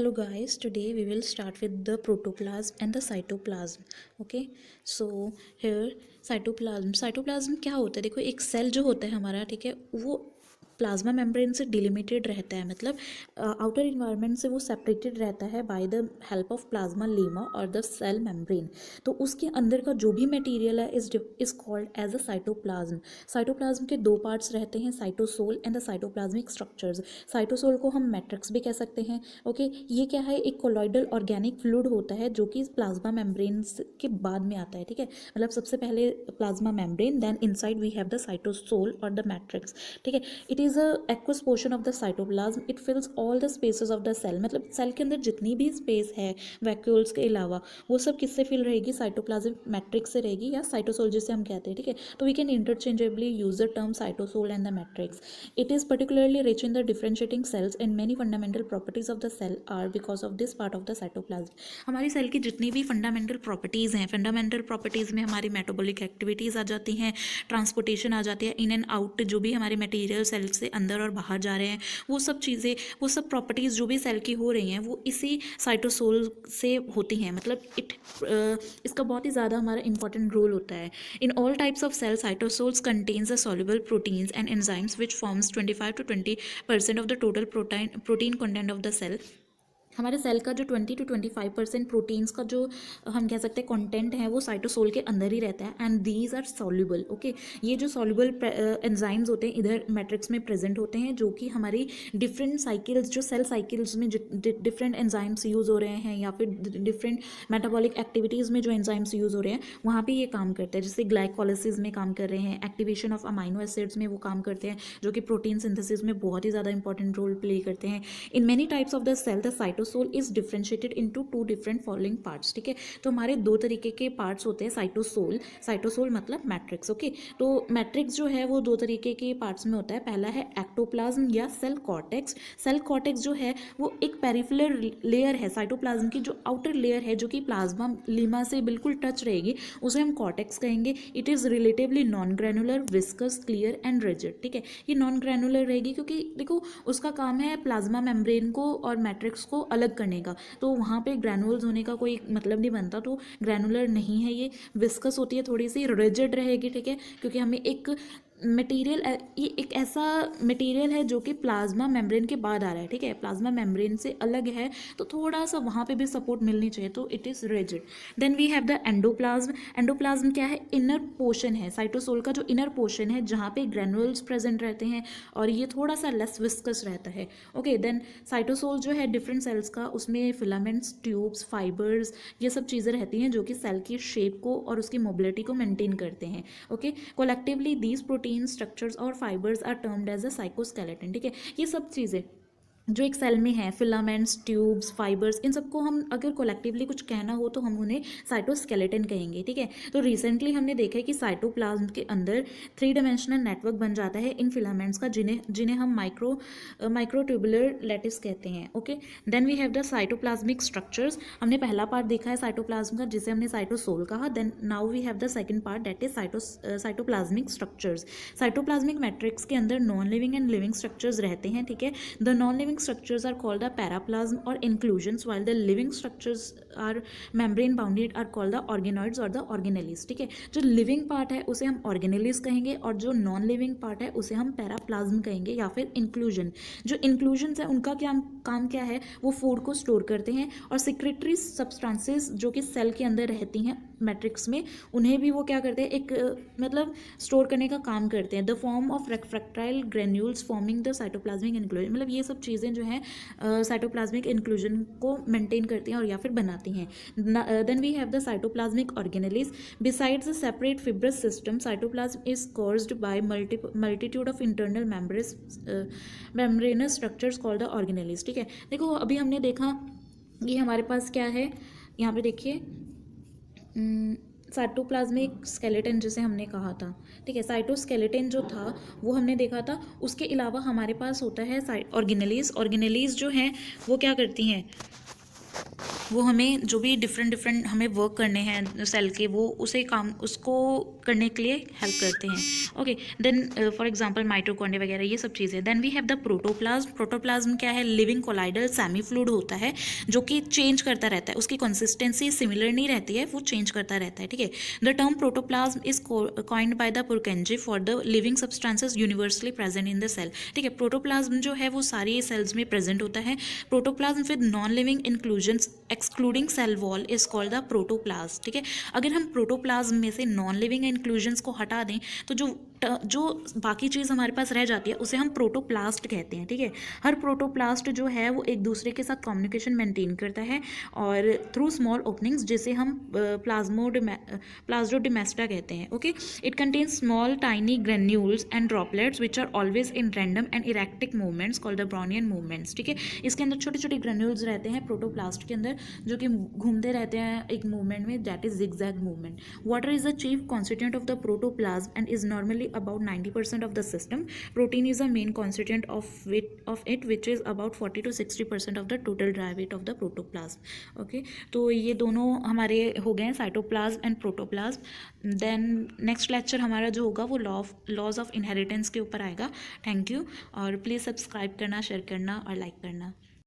Hello guys, today we will start with the protoplasm and the cytoplasm. Okay, so here cytoplasm क्या होता है? देखो, एक cell जो होता है हमारा, ठीक है, वो प्लाज्मा मेम्ब्रेन से डिलिमिटेड रहता है, मतलब आउटर इन्वायरमेंट से वो सेपरेटेड रहता है by the help of plasmalemma और द सेल मेम्ब्रेन। तो उसके अंदर का जो भी मटेरियल है is called as a cytoplasm. Cytoplasm के दो पार्ट्स रहते हैं, cytosol and the cytoplasmic structures. Cytosol को हम मैट्रिक्स भी कह सकते हैं। ओके, ये क्या है? एक कोलॉइडल ऑर्गेनिक फ्लूइड होता है जो कि प्लाज्मा मेम्ब्रेन के बाद में आता है, ठीक है। मतलब सबसे पहले plasma membrane, then inside we have the cytosol और द मैट्रिक्स, ठीक है। It is a aqueous portion of the cytoplasm, it fills all the spaces of the cell. मतलब सेल के अंदर जितनी भी स्पेस है वैक्यूल्स के अलावा, वो सब किससे फिल रहेगी? साइटोप्लाज्मिक मैट्रिक्स से रहेगी, या साइटोसोल जिसे हम कहते हैं, ठीक है। तो we can interchangeably use the term cytosol and the matrix. It is particularly rich in the differentiating cells and many fundamental properties of the cell are because of this part of the cytoplasm. हमारी cell की जितनी भी fundamental properties हैं, fundamental properties में हमारी metabolic activities आ जाती हैं, transportation आ जाती है, इन एंड आउट जो भी हमारे मटेरियल सेल से अंदर और बाहर जा रहे हैं, वो सब चीज़ें, वो सब प्रॉपर्टीज़ जो भी सेल की हो रही हैं, वो इसी साइटोसोल से होती हैं। मतलब इसका बहुत ही ज़्यादा हमारा इंपॉर्टेंट रोल होता है। In all types of cell, cytosols contains the soluble proteins and enzymes which forms 25 to 20% of the total protein content of the cell. हमारे सेल का जो 20 to 25% प्रोटीन्स का जो हम कह सकते हैं कंटेंट है, वो साइटोसोल के अंदर ही रहता है, and these are soluble. Okay, ये जो सॉल्युबल एंजाइम्स होते हैं इधर मैट्रिक्स में प्रेजेंट होते हैं, जो कि हमारी डिफरेंट साइकिल्स, जो सेल साइकिल्स में डिफरेंट एंजाइम्स यूज़ हो रहे हैं, या फिर डिफरेंट मेटाबॉलिक एक्टिविटीज़ में जो एंजाइम्स यूज़ हो रहे हैं, वहाँ पे ये काम करते हैं। जैसे ग्लाइकोलाइसिस में काम कर रहे हैं, एक्टिवेशन ऑफ अमाइनो एसिड्स में वो काम करते हैं, जो कि प्रोटीन सिंथेसिस में बहुत ही ज़्यादा इंपॉर्टेंट रोल प्ले करते हैं। In many types of the cell the cytosol is differentiated into two different following parts, ठीक है। तो हमारे दो तरीके के पार्ट्स होते हैं, साइटोसोल मतलब मैट्रिक्स। ओके, तो मैट्रिक्स जो है वो दो तरीके के पार्ट्स में होता है। पहला है एक्टोप्लाज्म या सेल कॉर्टेक्स। सेल कॉर्टेक्स जो है वो एक पेरिफेरल लेयर है, साइटोप्लाज्म की जो आउटर लेयर है, जो कि प्लाज्मा लीमा से बिल्कुल टच रहेगी, उसे हम कॉर्टेक्स कहेंगे। It is relatively non granular, viscous, clear and rigid, ठीक है। ये नॉन ग्रैनुलर रहेगी क्योंकि देखो उसका काम है प्लाज्मा मेम्ब्रेन को और मैट्रिक्स को अलग करने का, तो वहाँ पे ग्रैनुल्स होने का कोई मतलब नहीं बनता, तो ग्रैनुलर नहीं है ये। विस्कस होती है, थोड़ी सी रिजिड रहेगी, ठीक है, क्योंकि हमें एक मटेरियल, ये एक ऐसा मटेरियल है जो कि प्लाज्मा मेम्ब्रेन के बाद आ रहा है, ठीक है, प्लाज्मा मेम्ब्रेन से अलग है, तो थोड़ा सा वहाँ पे भी सपोर्ट मिलनी चाहिए, तो it is rigid. Then we have the endoplasm. Endoplasm क्या है? इनर पोर्शन है, साइटोसोल का जो इनर पोर्शन है, जहाँ पे ग्रैनुल्स प्रेजेंट रहते हैं, और ये थोड़ा सा लेस विस्कस रहता है। ओके, देन साइटोसोल जो है डिफरेंट सेल्स का, उसमें फिलामेंट्स, ट्यूब्स, फाइबर्स, ये सब चीज़ें रहती हैं जो कि सेल की शेप को और उसकी मोबिलिटी को मेंटेन करते हैं। Okay, collectively these protein structures और fibres are termed as a cytoskeleton, ठीक है। ये सब चीज़ें जो एक सेल में है, फिलामेंट्स, ट्यूब्स, फाइबर्स, इन सबको हम अगर कोलेक्टिवली कुछ कहना हो तो हम उन्हें साइटोस्केलेटन कहेंगे, ठीक है। तो रिसेंटली हमने देखा है कि साइटोप्लाज्म के अंदर 3 डायमेंशनल नेटवर्क बन जाता है इन फिलामेंट्स का, जिन्हें हम माइक्रोट्यूबुलर लैटिस कहते हैं। Okay, then we have the cytoplasmic structures. हमने पहला पार्ट देखा है साइटोप्लाज्म का, जिसे हमने साइटोसोल कहा। Then now we have the second part, that is cytoplasmic structures. Cytoplasmic matrix के अंदर non living and living structures रहते हैं, ठीक है। The non living structures are called the paraplasm or inclusions, while the living structures are membrane bounded are called the organoids or the organelles, ठीक है। जो living part है उसे हम ऑर्गेनेलिस कहेंगे, और जो नॉन लिविंग पार्ट है उसे हम पैराप्लाज्म कहेंगे, या फिर इंक्लूजन। जो इंक्लूजन्स है उनका काम क्या है? वो फूड को स्टोर करते हैं, और सिक्रेटरी सब्सटेंसेस जो कि सेल के अंदर रहती हैं मैट्रिक्स में, उन्हें भी वो क्या करते हैं? एक मतलब स्टोर करने का काम करते हैं। The form of refractile granules forming the cytoplasmic inclusion, मतलब ये सब चीज़ें जो हैं साइटोप्लाज्मिक इंक्लूजन को मेंटेन करती हैं और या फिर बनाती हैं। Then we have the cytoplasmic organelles. Besides the separate fibrous system, cytoplasm is caused by multitude of internal membranous structures called the organelles, ठीक है। देखो अभी हमने देखा ये हमारे पास क्या है, यहाँ पे देखिए साइटोप्लाज्मिक स्केलेटन जिसे हमने कहा था, ठीक है। साइटोस्केलेटन जो था वो हमने देखा था। उसके अलावा हमारे पास होता है ऑर्गेनेलिस। ऑर्गेनेलिस जो हैं वो क्या करती हैं? वो हमें जो भी डिफरेंट डिफरेंट हमें वर्क करने हैं सेल के, वो उसको करने के लिए हेल्प करते हैं। Okay, then for example mitochondria वगैरह ये सब चीज़ें। Then we have the protoplasm. Protoplasm क्या है? लिविंग कोलाइडल सेमी फ्लूइड होता है जो कि चेंज करता रहता है, उसकी कंसिस्टेंसी सिमिलर नहीं रहती है, वो चेंज करता रहता है, ठीक है। The term protoplasm is coined by the Purkinje for the living substances universally present in the cell, ठीक है। प्रोटोप्लाज्म जो है वो सारी सेल्स में प्रेजेंट होता है। Protoplasm with non living inclusions excluding cell wall is called the protoplasm, ठीक है। अगर हम प्रोटोप्लाज्म में से नॉन लिविंग इंक्लूजन्स को हटा दें तो जो बाकी चीज़ हमारे पास रह जाती है उसे हम प्रोटोप्लास्ट कहते हैं, ठीक है। हर प्रोटोप्लास्ट जो है वो एक दूसरे के साथ कम्युनिकेशन मेंटेन करता है और थ्रू स्मॉल ओपनिंग्स, जिसे हम प्लाज्मोडेमाटा कहते हैं। Okay, it contains small tiny granules and droplets which are always in random and erratic movements called the Brownian movements, ठीक है। इसके अंदर छोटे छोटे ग्रेन्यूल्स रहते हैं प्रोटोप्लास्ट के अंदर, जो कि घूमते रहते हैं एक मूवमेंट में, that is zigzag movement. Water is the chief constituent of the protoplasm and is normally about 90% of the system. Protein is a main constituent of it which is about 40 to 60% of the total dry weight of the protoplasm. Okay, तो ये दोनों हमारे हो गए हैं cytoplasm and protoplasm. Then next lecture हमारा जो होगा वो लॉज ऑफ इनहेरिटेंस के ऊपर आएगा। थैंक यू, और प्लीज़ सब्सक्राइब करना, शेयर करना और लाइक करना।